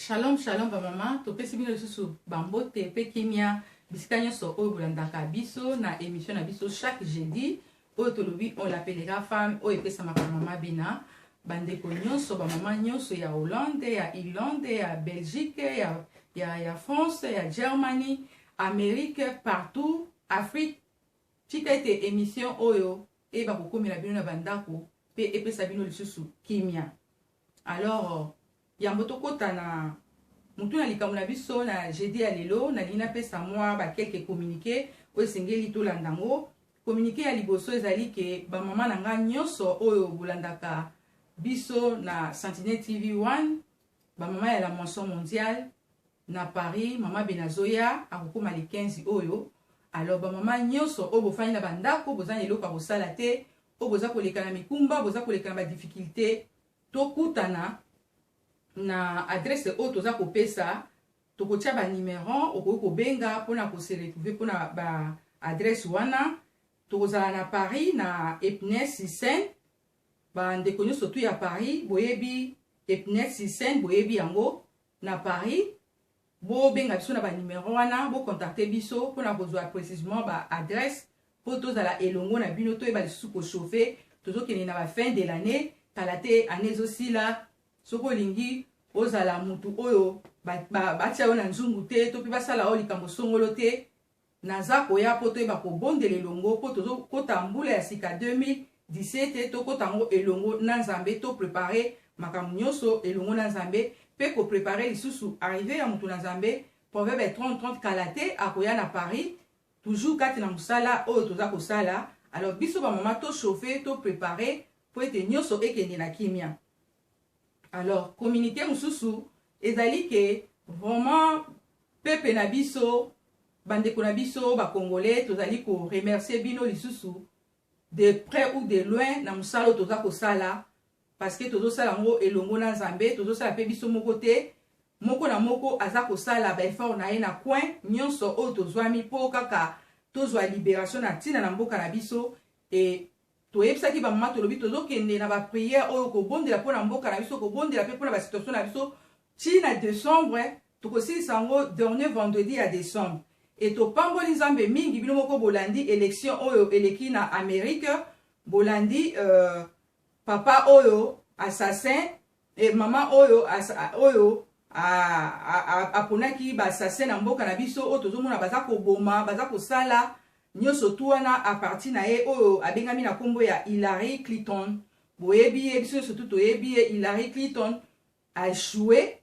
Shalom, shalom, ba mama. Topesi bino lisusu bambote pe kimia. Bisika nyonso oyo bolandaka biso na émission na biso chaque jeudi. Oyo tolobi on l'appellera femme oyo epesamaka mama bina. Bandeko nyonso ba mama nyonso ya Hollande, ya Irlande, ya Belgique, ya France, ya Germany, Amérique, partout, Afrique. Tika ete émission oyo e ba kokomela bino na bandako pe epesa bino lisusu kimia. Alors yambo tokota na mutu na likambo na biso na jeudi ya lelo na lina pesa mwa ba quelques communiqués oyo sengeli tolanda ngo. Communiqué ya liboso ezali ke ba mama na nga nyonso oyo bolandaka biso na Sentinelle TV 1, ba mama ya la moisson mondiale na Paris, mama Benazoya akokoma le 15 oyo. Alors ba mama nyonso oyo bofani na bandako bozana eloko kosala te, oyo boza koleka na mikumba, boza koleka na ba difficulté, tokutana na adresse oyo toza kopesa, tokotia ba numéro okoki kobenga mpona kose retrouver mpona ba adresse wana. Tokozala na Paris na Epnet 6 ba ndeko nyonso tu ya Paris boyebi Epnet 6 boyebi yango na Paris. Bo benga biso na ba numéro wana, bo contacter biso mpona kozwa précisément ba adresse po tozala elongo na bino toyeba lisusu kochauffe tozokende na ba fin de l'année kala te année ezosila. Soko olingi ozala mutu oyo batia yo na nzungu te to mpe basala oyo likambo songolo te, naza koya po toyeba kobondela elongo po tozokota mbula ya sika 2017 tokota yango elongo na Nzambe, to prepare makambo nyonso elongo na Nzambe pe ko prepare lisusu arrivé ya mutu na Nzambe. Proverbe 30 kala te akoya na Paris toujours kati na musala oyo toza kosala. Alors biso ba mama to chauffer to prepare po ete nyonso ekende na kimia. Alors communiqué mususu ezali ke vraiment pepe na biso bandeko na biso ba congolais tozali ko remercier bino lisusu de près ou de loin na musala toza kosala, parce que tozo sala ngo elongo na Nzambe, tozo sala pe biso moko te, moko na moko aza kosala ba effort na ye na coin nyonso oyo tozwami po kaka tozwa libération na tina na mboka na biso. Et toyebisaki ba mama tolobi tozokende na ba prière oyo kobondela mpona mboka na biso, kobondela pe mpona ba situation na biso tina décembre. Tokosilisa yango dernier vendredi ya décembre. Et topamboli Nzambe mingi bino moko bolandi élection oyo eleki na Amérique, bolandi papa oyo assassin et mama oyo aponaki ba assassin na mboka na biso oyo tozomona baza koboma baza kosala nyonso tu wana a partir na ye oyo abengami na kombo ya Hillary Clinton. Boyebi ye biso surtout toyebi ye Hillary Clinton a échoué.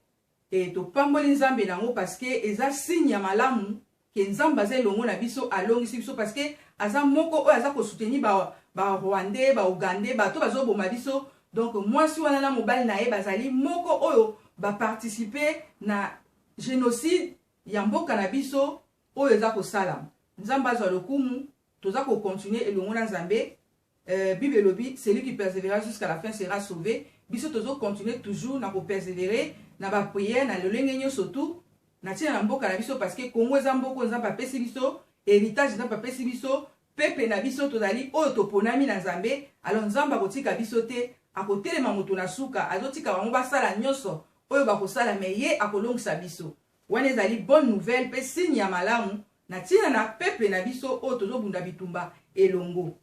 Et topamboli Nzambe nango parce que eza signe ya malamu ke Nzambe aza elongo na biso alongisi biso, parce que aza moko oyo aza kosoutenir ba Rwandais, ba Ougandais, bato bazoboma biso. Donc mwasi wana na mobali na ye bazali moko oyo ba participer na génocide ya mboka na biso oyo eza kosala. Nzambe azwa lokumu, toza ko continuer elongo na Nzambe. Bible elobi celui qui persévérera jusqu'à la fin sera sauvé. Biso tozo continuer toujours na ko persévérer na ba prière na lolenge nyonso tu na tina na mboka na biso, parce que Congo eza mboko Nzambe apesi biso, héritage Nzambe apesi biso, pepe na biso tozali oyo toponami na Nzambe. Alors Nzambe akotika biso te, akotelema moto na suka, azotika bango basala nyonso oyo bakosala, me ye akolongisa biso. Wana ezali bonne nouvelle pe signe ya malamu na tina na pepe na biso oyo tozobunda bitumba elongo.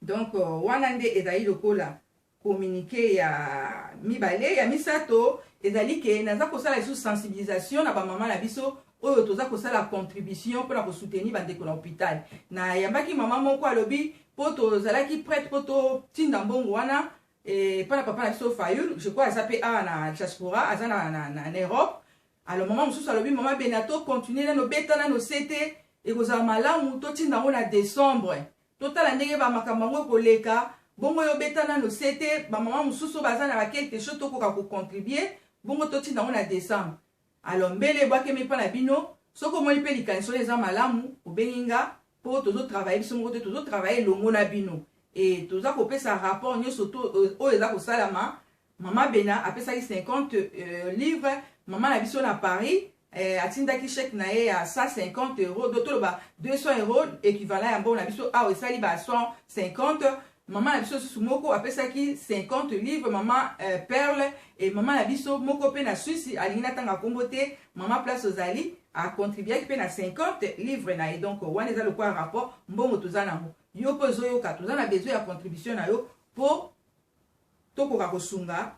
Donc wana nde ezali lokola communiqué ya mibale. Ya misato ezali ke naza kosala sous sensibilisation na ba mama na biso oyo toza kosala contribution pour la soutenir bandeko na hôpital. Na yambaki mama moko alobi po tozalaki prête po to tinda mbongo wana et pana papa na biso Fayul, je crois azape a na diaspora aza na Europe. Alors maman mususu alobi mama Benato continuer na no betana no sete e kozala malamu to tinda ngo na décembre. Totala ndenge ba makambo ngo koleka bongo yo betana no sete ba mama mususu baza na quelque chose to koka ko contribuer bongo to tinda ngo na décembre. Alors mbele bwake mepa na bino soko mo ipe likanso eza malamu obeninga po tozo travailler biso ngo tozo travailler longo na bino. Et toza ko pesa rapport nyonso to o eza ko salama. Mama Bena apesa 50 livres, mama na biso na Paris atindaki chèque na ye à 150 €, d'autres ba 200 € équivalent à bon na biso a osali ba 150. maman na biso susu moko apesaki 50 livres maman Perle et maman na biso moko pe na Suisse alingi na tanga kombo te maman Place ozali a contribué pe na 50 livres na et donc wana eza lokwa rapport mbongo toza nango yo po zoyoka toza na besoin ya contribution na yo po tokoka kosunga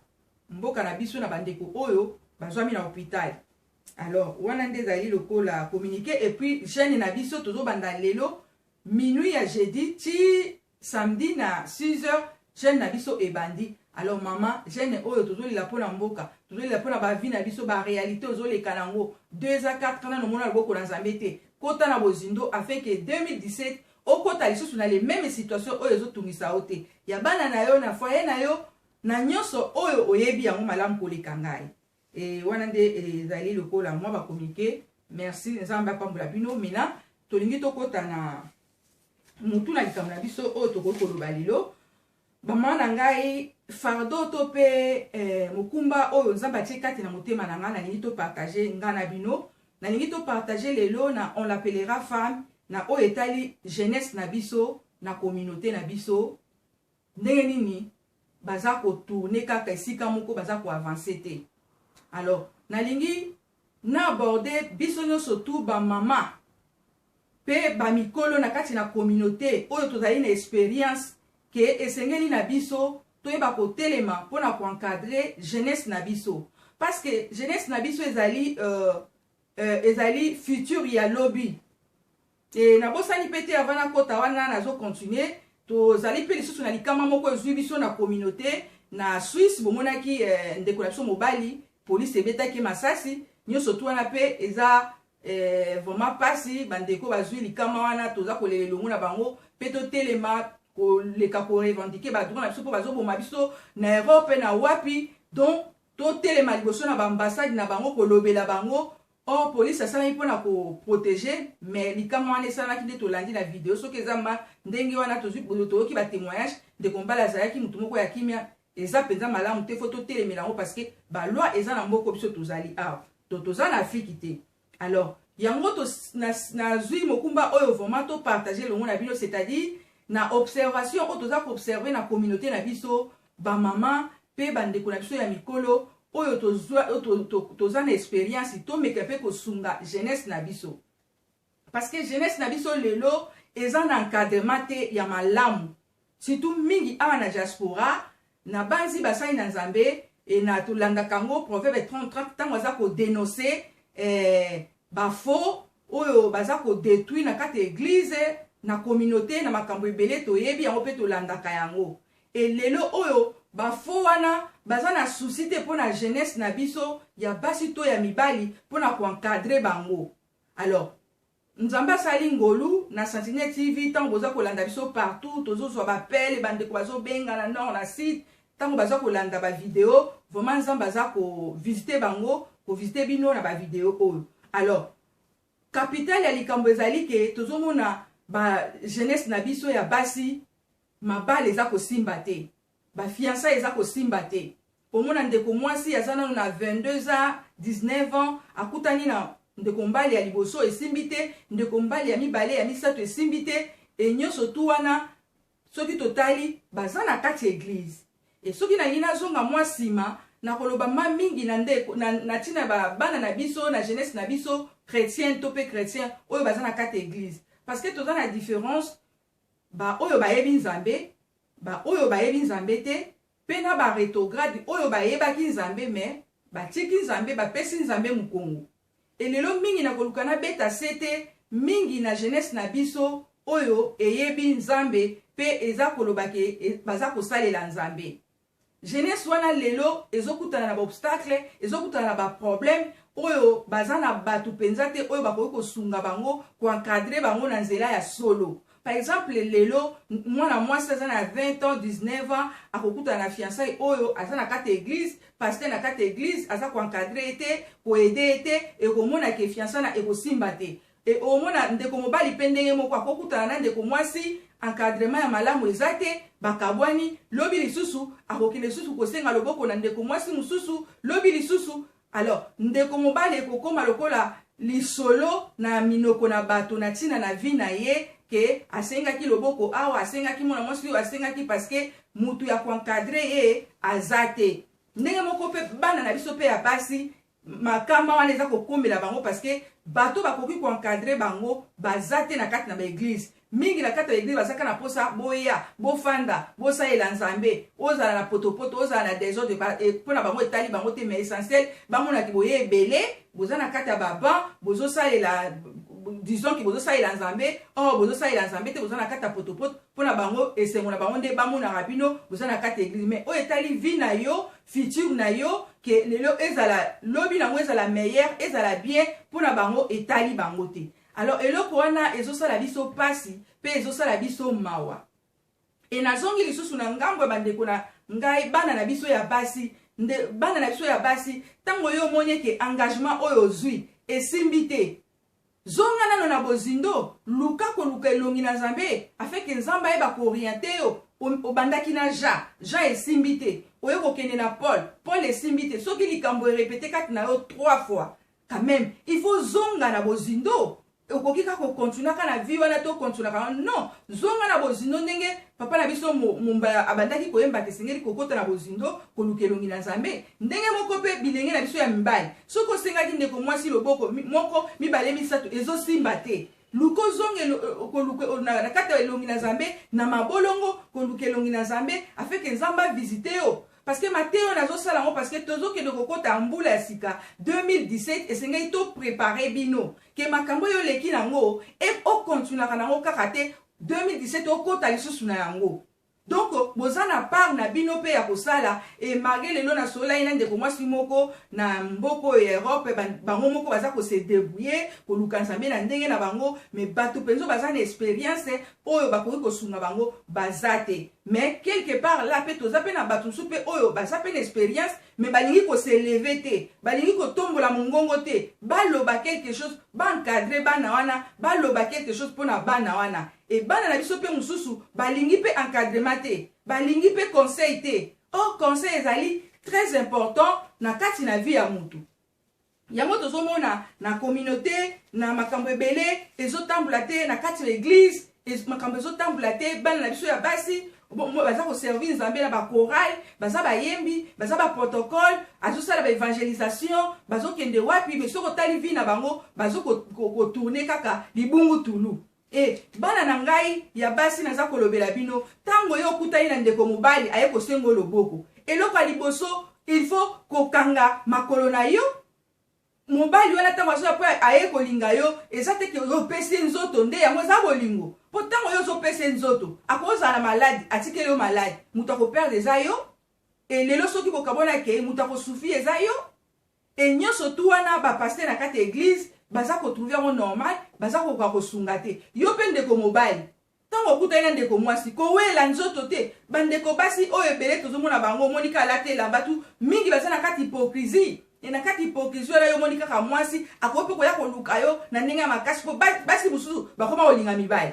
mboka na biso na bandeko oyo bazwami na hôpital. Alors wana nde ezali lokola communiqué et puis jeune na biso tozobanda lelo minuit ya jeudi ti samedi na 6h jeune na biso ebandi. Alors maman jeune oyo tozolila pona mboka tozolila pona ba vie na biso ba réalité ozoleka nango 2 à 4 ans no mona loboko na nzambe te kota na bozindo afin que 2017 okota lisusu na les mêmes situations oyo ezotungisa ote ya bana na yo na foyer na yo na nyonso oyo oyebi yango malamu koleka ngai. Et wana nde ezali lokola mwa ba communiquer merci nzambe apambola bino mina tolingi tokota na mutu na likambo na biso oyo tokoki koloba lelo bamama na ngai fardo to pe mokumba oyo nzambe atie kati na motema na ngai nalingi topartage ngai na bino nalingi topartage lelo na on l'appellera femme na oyo etali jeunesse na biso na communauté na biso ndenge nini baza kotourne kaka esika moko baza koavance te. Alors nalingi na aborder biso nyonso tu bamama pe bamikolo na kati na communauté oyo tozali na expérience ke esengeli na biso toyeba kotelema mpona koencadrer jeunesse na biso parce que jeunesse na biso ezali futur ya lobby e nabosani pe te avant nakota wana nazocontinue tozali pe lisusu na likama moko ezwi biso na communauté na Suisse bomonaki ndeko na biso mobali police ebetaki masasi nyonso tu wana pe eza vraiment pasi bandeko bazwi likama wana toza kolela elongo na bango pe totelema koleka korevendike badroit na biso mpo bazoboma biso na Europe na wapi donc totelema liboso na baambassade na bango kolobela bango or police asalaki mpona koprotege mais likama wana esalaki nde tolandi na video soki eza ndenge wana toyoki batémoignage ndeko mbala azalaki mutu moko ya kimia eza mpenza malamu te fo totelemela yango parce que baloi eza na mboka biso tozali awa toza na Afrique te. Alors yango nazwi mokumba oyo vraiment topartage longo na bino c'est-à-dire na observation oyo toza koobserve na communauté na biso bamama pe bandeko na biso ya mikolo oyo toza na expérience tomeka mpe kosunga jeunesse na biso parce que jeunesse na biso lelo eza na encadrement te ya malamu surtout mingi awa na diaspora na banzi basali na nzambe e na tolandaka yango proverbe 30 ntango aza kodénonce bafo oyo baza kodétruire na kati église na communauté na makambo ebele toyebi yango mpe tolandaka yango e lelo oyo bafo wana baza na souci te mpo na jeunesse na biso ya basi to ya mibali mpona koencadre bango. Alors nzambe asali ngolu na Sentinelle TV ntango boza kolanda biso partout tozozwa bapele bandeko bazobenga na nord na sud ntango baza kolanda bavideo vraiment nzambe aza kovisite bango kovisite bino na bavideo oyo. Alors capital ya likambo ezali ke tozomona jeunesse na biso ya basi mabale eza kosimba te bafiança eza kosimba te pomona ndeko mwasi aza nano na 22 ans 19 ans akutani na ndeko mbali ya liboso esimbi te ndeko mbali ya mibale ya misato esimbi te e nyonso tu wana soki totali baza na kati église e soki nalingi nazonga mwa nsima nakoloba ma mingi na ndeko na ntina bana na biso na jeunesse na biso chrétien to pe chrétien oyo baza na kati église parce que toza na différence oyo bayebi nzambe oyo bayebi nzambe te pe na barétrograde oyo bayebaki nzambe me batiki nzambe bapesi nzambe mokongo e lelo mingi na koluka na beta sete mingi na jeunesse na biso oyo eyebi nzambe pe eza kolobake baza kosalela nzambe. Jeunesse wana lelo ezokutana na baobstacle ezokutana na baproblème oyo baza na bato penza te oyo bakoki kosunga bango koencadre bango na nzela ya solo. Par exemple lelo mwana mwasi aza na 20 ans 19 ans akokutana na fiançailles oyo aza na kati église pasteur na kati église aza koencadre ete koede ete ekomona ke fiançailles na ekosimba te e omona ndeko mobali pe ndenge moko akokutana na ndeko mwasi encadrement ya malamu eza te bakabwani lobi lisusu akokende lisusu kosenga loboko na ndeko mwasi mosusu lobi lisusu. Alors ndeko mobali ekokoma lokola lisolo na minoko na bato na ntina na vi na ye ke asengaki loboko awa asengaki mona mwasi oyo asengaki parce que mutu ya koencadre ye aza te. Ndenge moko mpe bana na biso mpe ya basi makamba wana eza kokombela bango parce que bato bakoki koencadre bango baza te na kati na baeglise. Mingi na kati ya eglise bazaka na posa boya bofanda bosalela nzambe ozala na potopoto ozala na désordre mpona bango etali bango te, mais essentiel bamonaki boye ebele boza na kati ya baban bozosalela disons ki bozosalela nzambe or bozosalela nzambe te boza na kati ya potopoto mpona bango esengo na bango nde bamonaka bino boza na kati ya eglise. Mais oyo etali vie na yo futur na yo ke lelo ezala lobi nango ezala meilleur ezala bien mpona bango etali bango te. Alors eloko wana ezosala biso pasi pe ezosala biso mawa. E nazongi lisusu na ngambo bandeko na ngai bana na biso ya basi bana na biso ya basi tango yo moni ke engagement oyo ozwi esimbi te zonga nano na bozindo luka koluka elongi na nzambe afeke nzambe ayeba kooriente yo obandaki na Jean esimbi te oyo kokende na Paul esimbi te soki likambo erepete kati na yo 3 fois quand même il faut zonga na bozindo okoki kaka kokontinua kaka na vie wana to kokontinua kaka non zonga na bozindo ndenge papa na biso mumba abandaki koyemba te sengeli kokota na bozindo koluka elongi na nzambe ndenge moko mpe bilenge na biso ya mibali soki osengaki ndeko mwasi loboko moko mibale misato ezosimba te luka ozonga koluka na kati ya elongi na nzambe na mabolongo koluka elongi na nzambe afeke nzambe avisite yo. Parce que Matteo nazo salango parce que tozo ke de kokota mbula ya sika 2017 esengeli to préparer bino ke makambo yo leki nango e o continue nango kaka te 2017 okota lisusu na yango. Donc boza na part na bino pe ya kosala e malgré lelo na sola ina ndeko mwasi moko na mboko ya Europe bango moko baza ko se débrouiller ko luka nzambe na ndenge na bango mais bato penzo baza na expérience oyo bakoki kosunga bango bazate. Mais quelque part là pe toza pe na bato supe oyo baza pe na expérience mais balingi ko se lever te balingi ko tombola mongongo te baloba quelque chose bancadrer bana wana baloba quelque chose pona bana wana. Et bana na biso pe mususu balingi pe encadrement te balingi pe conseil te. Or conseil ezali très important na kati na vie ya mutu. Yango tozomona na communauté na makambo ebele ezotambola te na kati ya l'église makambo ezotambola te bana na biso ya basi baza ko servir nzambe na ba chorale baza bayembi baza ba protocole azosala ba evangelisation bazokende wapi mais soko tali vie na bango bazoko tourner kaka libungu tulu. E bana na ngai ya basi naza kolobela bino tango yo kutani na ndeko mobali aye kosengo loboko eloko ya liboso il faut kokanga makolo na yo mobali wana tango azo po aye kolinga yo eza te ke yo pese nzoto nde yango eza bolingo po tango yo zo pese nzoto akozala malade atikele yo malade mutu akoperdre eza yo e lelo soki bokabona ke mutu akosufri eza yo e nyonso tu wana bapaster na kati église baza ko trouver en normal baza ko kosunga te yo pe ndeko mobali tango okutana ndeko mwasi ko wela nzoto te bandeko basi oyo ebele tozomona bango monika latela batu mingi baza na kati hypocrisie e na kati hypocrisie oyo monika ka mwasi akope ko ya koluka yo na ndenge makasi po basi mususu bakoma olinga mibali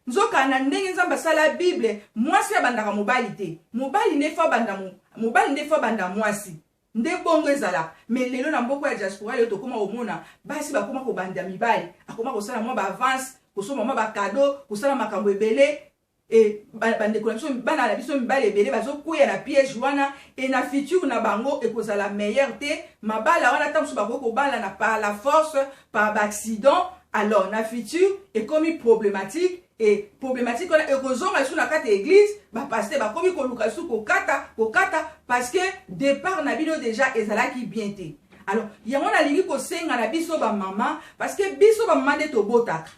nzoka na ndenge nzamba sala bible mwasi abandaka mobali te mobali ndefa banda mobali ndefa banda mwasi nde bongo ezala. Mais lelo na mboko ya diaspora yo tokoma omona basi bakoma ko banda mibali akoma ko sala mwa ba avance ko soma mwa ba cadeau ko sala makambo ebele e bandeko na biso bana na biso mibali ebele bazokuya na piège wana e na futur na bango ekozala meilleur te mabala wana tamsu bakoko bala na par la force par accident alors na futur ekomi problématique et problématique wana ekozonga sur la carte église ba pasteur ba komi koluka su kokata parce que départ na bino déjà ezalaki bien te. Alors yango na lingi ko senga na biso ba mama parce que biso ba mama de tobotaka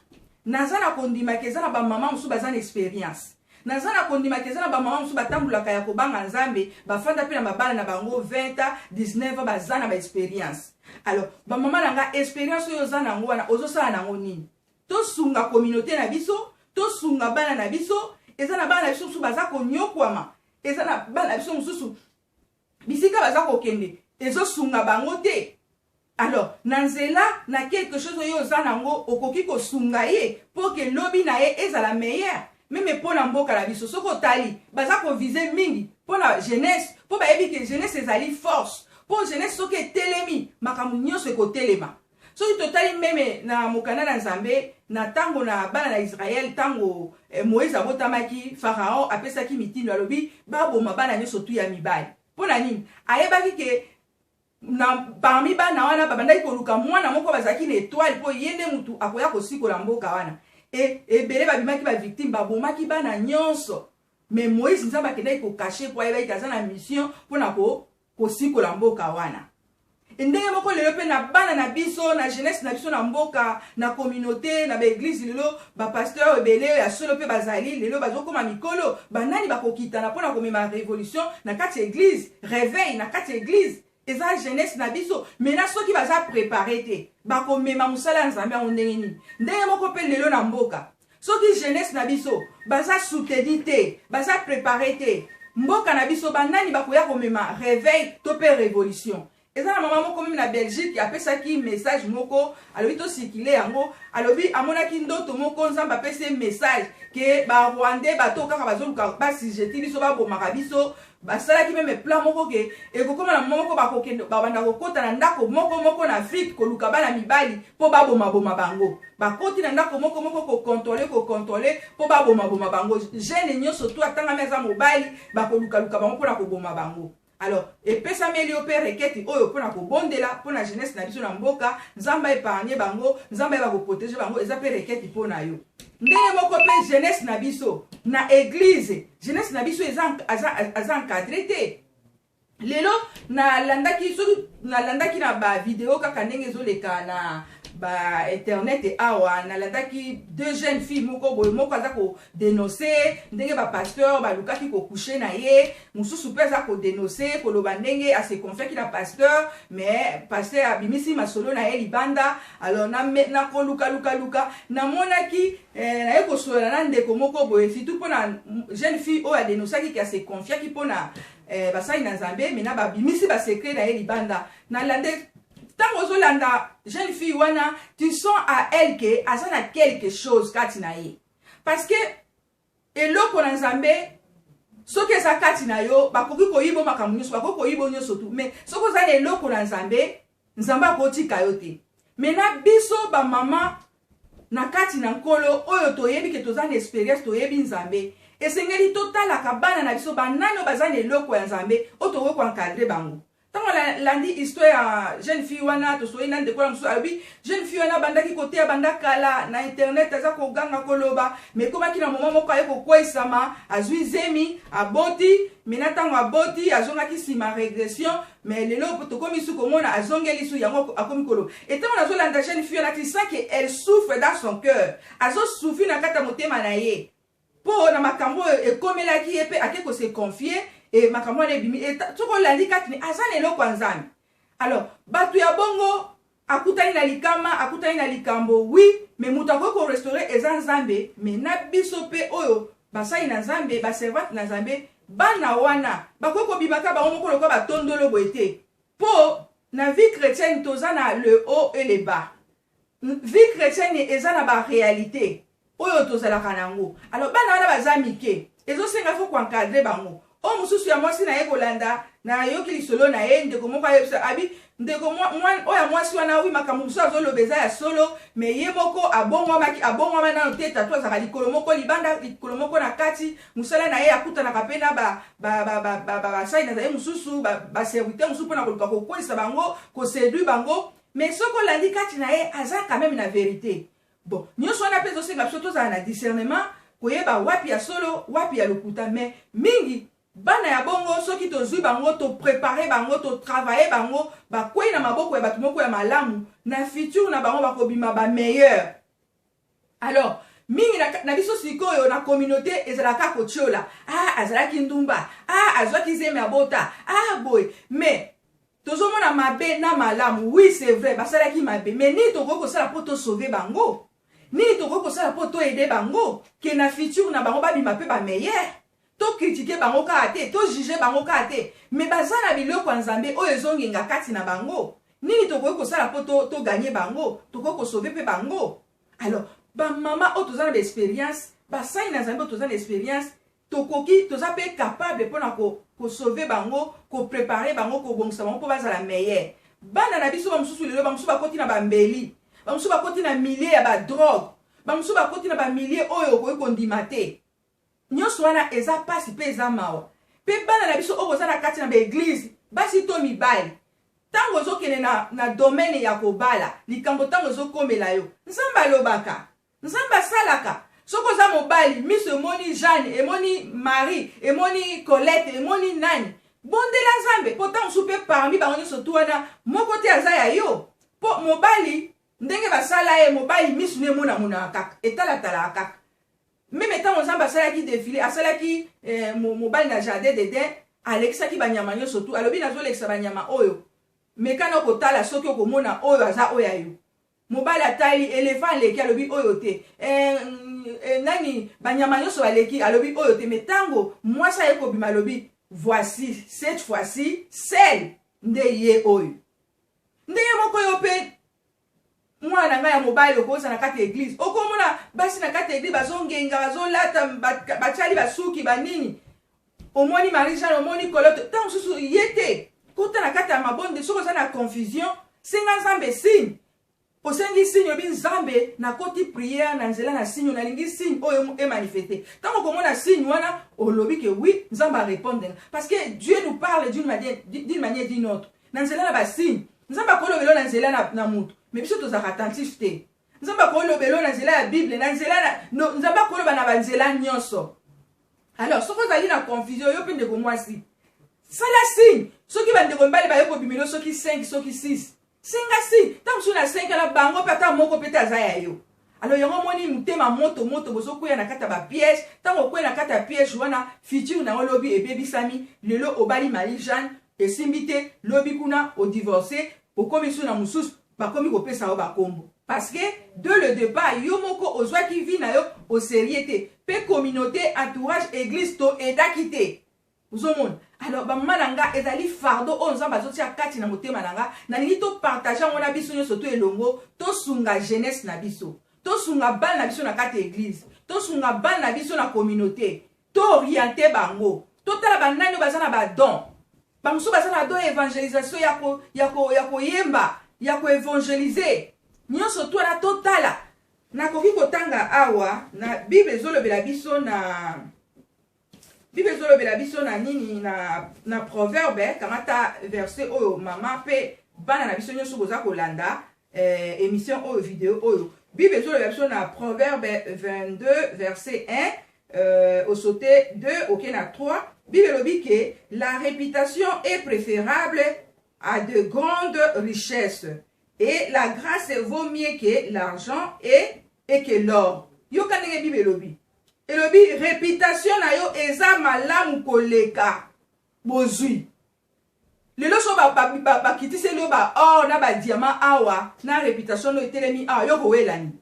naza na kondima kezana ba mama musu bazana expérience naza na kondima kezana ba mama musu batambulaka ya kobanga nzambe bafanda pe na mabala na bango 20 ans 19 ans bazana ba expérience. Alors ba mama nanga expérience oyo zana ngo wana ozosala nango nini to sunga communauté na biso to sunga bana na biso ezana bana na biso musu baza konyokwama ezana bana na biso mususu bisika baza kokende ezosunga bango te. Alors nanzela na quelque chose oyo zana ngo okoki kosunga ye pour que lobi na ye ezala meilleur même pona mboka la biso soko tali baza ko viser mingi pona jeunesse po ba ebi que jeunesse ezali force po jeunesse soki telemi makambo nyonso ko telema soki totali meme na mokanda na Nzambe na tango na bana na Israël tango Moïse abotamaki Pharaon apesaki mitindo alobi baboma bana nyonso tu ya mibali pona nini ayebaki ke na parmi bana wana babandaki koluka mwana moko bazaki na étoile po yende mutu akoya kosikola mboka wana ebele babimaki ba victime babomaki bana nyonso mais Moïse Nzambe akendaki kokache po ayebaki aza na mission pona kosikola mboka wana. Ndenge moko lelo pe na bana na biso na jeunesse na biso na mboka na communauté na ba église lelo ba pasteur ebele ya solo pe bazali lelo bazokoma mikolo banani bakokitana pona komema révolution na kati église réveil na kati église eza jeunesse na biso mena soki baza préparé te bakomema musala Nzambe ya ndenge nini ndenge moko pe lelo na mboka soki jeunesse na biso baza soutenu te baza préparé te mboka na biso banani bakoya komema réveil to pe révolution. Eza na mama moko meme na Belgique apesaki message moko alobi to sikile yango alobi amonaki ndoto moko Nzambe apesi message ke ba Rwandais bato kaka bazoluka basi jeti biso babomaka biso basalaki meme plan moko ke ekokoma na mama moko bakokende babanda kokota na ndako moko na Afrique koluka bana mibali po baboma bango bakoti na ndako moko ko contrôler po baboma bango jeune nyonso tu atanga meza mobali bakoluka bango po na koboma bango. Alors, epesa melio pe reketi oyo pona ko bondela pona jeunesse na biso na mboka Nzambe épargner bango Nzambe ba ko protéger bango eza pe reketi pona yo. Ndenge moko pe jeunesse na biso na église jeunesse na biso eza encadré te. Lelo na landaki na ba vidéo kaka ndenge ezoleka na ba internet awa na landaki deux jeunes filles moko aza ko dénoncer ndenge ba pasteur ba lukaki ko coucher na ye mususu pesa ko dénoncer ko loba ndenge a se confier ki na pasteur mais pasteur abimisi masolo na ye libanda alors na ko luka na monaki na ye ko sola na ndeko moko boye surtout pona jeune fille o a dénoncer ki a se confier ki pona basali na Nzambe mais na ba bimisi ba secret na ye libanda na lande. Tant que Zolanda, jeune fille wana, tu sens à elle que azana quelque chose katina ye. Parce que eloko na Nzambe soki za katina yo bakoki koyibo makamunyuso bakoki koyibo nyoso tu mais soko za eloko na Nzambe Nzambe akotika yo te. Mena biso ba mama na katina nkolo oyo toyebi ke tozana experience toyebi Nzambe esengeli totala kabana na biso banano bazana eloko ya Nzambe otowe ko encadrer bango. Tant landi histoire ya jeune fille wana to soyi na ndeko na musu abi jeune fille wana bandaki kote ya bandakala na internet aza ko ganga koloba mais komaki na moment moko ayeko kwesama azui zemi aboti mena tango aboti azongaki sima régression mais lelo tokomi su komona azongeli su yango akomi kolo et tant on azolanda jeune fille wana tu sens que elle souffre dans son cœur azo souffrir na kata motema na ye po na makambo ekomelaki epe akeko se confier et makambo ne bimi et toko landi katini azana eloko Nzambe. Alors batu ya bongo akutani na likama akutani na likambo oui mais mutu akoko restaurer eza Nzambe mais na biso pe oyo basali na Nzambe ba servante na Nzambe bana wana bakoko bimaka bango moko lokwa batondolo boete po na vie chrétienne tozana le haut et le bas vie chrétienne eza na ba réalité oyo tozalaka nango. Alors bana wana bazamike ezosenga fo ko encadrer bango. O mususu ya mwasi na ye kolanda na yoki lisolo na ye ndeko moko ayebisa abi ndeko oya mwasi wana wi makambo mususu azolobeza ya solo mais ye moko abongwama nano te tatu azaka likolo moko libanda likolo moko na kati musala na ye akutanaka mpe na basali na ye mususu baservite mususu mpona koluka kokwelisa bango koseduire bango mais soko olandi kati na ye aza quand même na vérité. Bon nyonso wana mpe ezosenga biso tozala na discernement koyeba wapi ya solo wapi ya lokuta mais mingi bana ya bongo soki tozui bango to préparer bango to travailler bango bakwei na maboko ya bato moko ya malamu na futur na bango bakobima ba meilleur. Alors mingi na biso sikoyo na communauté ezalaka kotiola azalaki ndumba azwaki zeme abota boy mais tozomona mabe na malamu oui c'est vrai basalaki mabe mais ni toko kosala po to sauver bango ni toko kosala po to aider bango ke na futur na bango babima pe ba meilleur. To critiquer bango kate, to juger bango kate, mais bazana biloko Nzambe oyo ezongenga kati na bango. Nini to ko sala po to gagner bango, to ko sauver pe bango. Alors, ba mama o tozana d'expérience, ba sai na Nzambe tozana d'expérience, to koki toza pe capable pona ko sauver bango, ko préparer bango ko bongisa bango po bazala meilleur. bana na biso bamususu lelo bamususu bakoti na bambeli bamususu bakoti na milieu ya badrogue bamususu bakoti na bamilie oyo okoki kondima te nyonso wana eza pasi mpe eza mawa mpe bana na biso oyo boza na kati na baeglize basi to mibali ntango ozokende na domaine ya kobala likambo ntango ezokomela yo nzambe alobaka nzambe asalaka soki oza mobali miso emoni Jeanne emoni Marie emoni Colette emoni nani bondela nzambe po ntango mosusu mpe parmi bango nyonso tu wana moko te aza ya yo po mobali ndenge basala ye mobali miso ne emonamona kaka etalatalaka kaka meme ntango nzambe asalaki défilé asalaki mobali na jardin d'Eden alekisaki banyama nyonso tu alobi nazolekisa banyama oyo mekana okotala soki okomona oyo aza oyo ayo mobali atali elephant aleki alobi oyo te nani banyama nyonso baleki alobi oyo te me ntango mwasi aye kobima alobi voici cette fois-ci celle nde ye oyo ndenge moko yo mpe mwana ngai ya mobali okoza na kati ya eglise okomona basi na kati ya eglise bazongenga bazolata batiali basuki banini omoni Marie-Jeanne omoni Colette ntango mosusu ye te kota na kati ya mabonde soki oza na confusion senga nzambe signe osengi signe obi nzambe nakoti priere na nzela na signe nalingi signe oyo emanifeste ntango okomona signe wana olobi ke oui nzambe arépondre parce que Dieu nous parle d'une manière d'une autre na nzela na basigne nzambe akolobela na nzela na mutu mais biso tozalaka attentif te nzambe akolobela na nzela ya bible na nzela nzambe akoloba na banzela nyonso alors soki ozali na confusion yo mpe ndeko mwasi sala signe soki bandeko mibali baye kobimelo soki 5 soki 6 singa si ntango mosusu na 5 na bango mpe ata moko mpe te aza ya yo alors yango moni motema moto bozokwea na kati ya bapiège ntango okwea na kati ya piège wana future nango lobi ebebisami lelo obali Marie-Jeanne esimbi te lobi kuna odivorce okomi su na mosusu bakomi kopesa yo bakombo parce que de le départ yo moko ozwaki vi na yo oserie te mpe communauté entourage église to edaki te ozomona alors bamama na nga ezali fardeau oyo nzambe azotia kati na motema na nga nalingi topartage yango na biso nyonso to elongo tosunga jeunesse na biso tosunga bana na biso na kati ya église tosunga bana na biso na communauté tooriente bango totala banani oyo baza na badon bamosusu baza na don évangélisation ya koyemba ya koévangélize nyonso to wana totala nakoki kotanga awa na bible ezolobela biso na Bible ezolobela biso na nini na proverbe kamata verset oyo mama pe bana na biso nyonso boza kolanda émission oyo vidéo oyo Bible ezolobela biso na proverbe 22 verset 1 au sauté 2 ok na 3 Bible elobi que la réputation est préférable à de grandes richesses et la grâce vaut mieux que l'argent et que l'or yoka ndenge Bible elobi elobi réputation na yo eza malamu koleka bozwi lelo so bakitisi lelo ba or na ba diamant awa na réputation no etelemi awa yo kowelani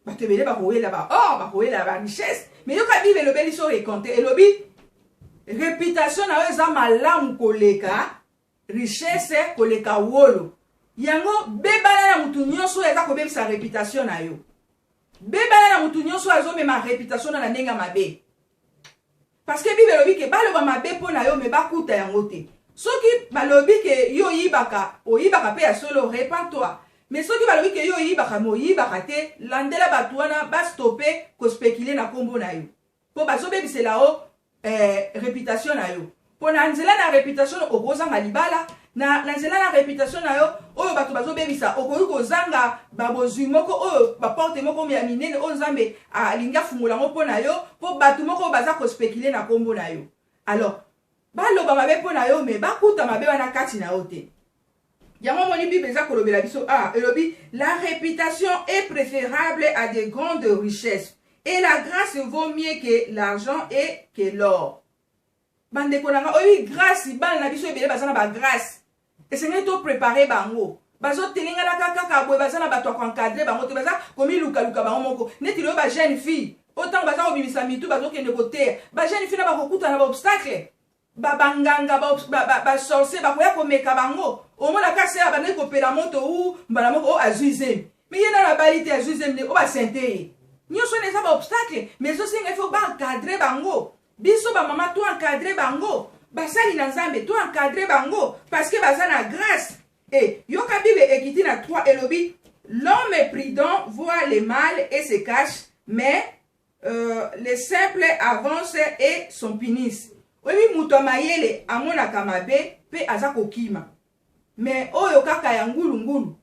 bato ebele bakowela ba or bakowela ba richesse mais yoka Bible elobeli so reconte elobi réputation na yo eza malamu koleka richesse koleka wolo yango bebana na mutu nyonso eza kobebisa réputation na yo bebana na mutu nyonso azomema réputation na ndenge mabe parce que Bible elobi ke baloba mabe mpo na yo me bakuta yango te soki balobi ke yo oyibaka mpe ya solo repens-toi mais soki balobi ke yo oyibaka me oyibaka te landela bato wana bastope kospekule na nkombo na yo mpo bazobebisela yo réputation na yo mpo na nzela na réputation okozanga libala na nzela na réputation na yo oyo bato bazobebisa okoki kozanga babozwi moko oyo baporte moko ya minene oyo nzambe alingi afungola yango mpo na yo mpo bato moko oyo baza kospekule na nkombo na yo alors baloba mabe mpo na yo me bakuta mabe wana kati na yo te yango moni Bible eza kolobela biso elobi la réputation est préférable à de grandes richesses et la grâce vaut mieux que l'argent et que l'or bandeko nanga oyo grâce bana na biso ebele baza na bagrâce esengeli toprépare bango bazotelengana kaka boye baza na bato akoencadre bango te baza komilukaluka bango moko neti loyo bajeune fille otango baza kobimisa mitu bazokende koteya bajeune fille na bakokuta na baobstacle babanganga basorcier bakoya komeka bango omona kasi ya bandeki kopela moto u mbala moko o azwi zemi me ye na bali te azwi zemi o basente ye nyonso wana eza baobstacle mais ezosenga ifo baancadre bango biso bamama to encadre bango basali na nzambe to encadre bango parce que baza na grâce Et yoka Bible ekiti na 3 elobi l'homme prudent voit le mal et se cache, mais les simples avancent et sont punissent. Oui, muto mayele amona kamabe pe aza kokima. Mais oyo kaka ya ngulu ngulu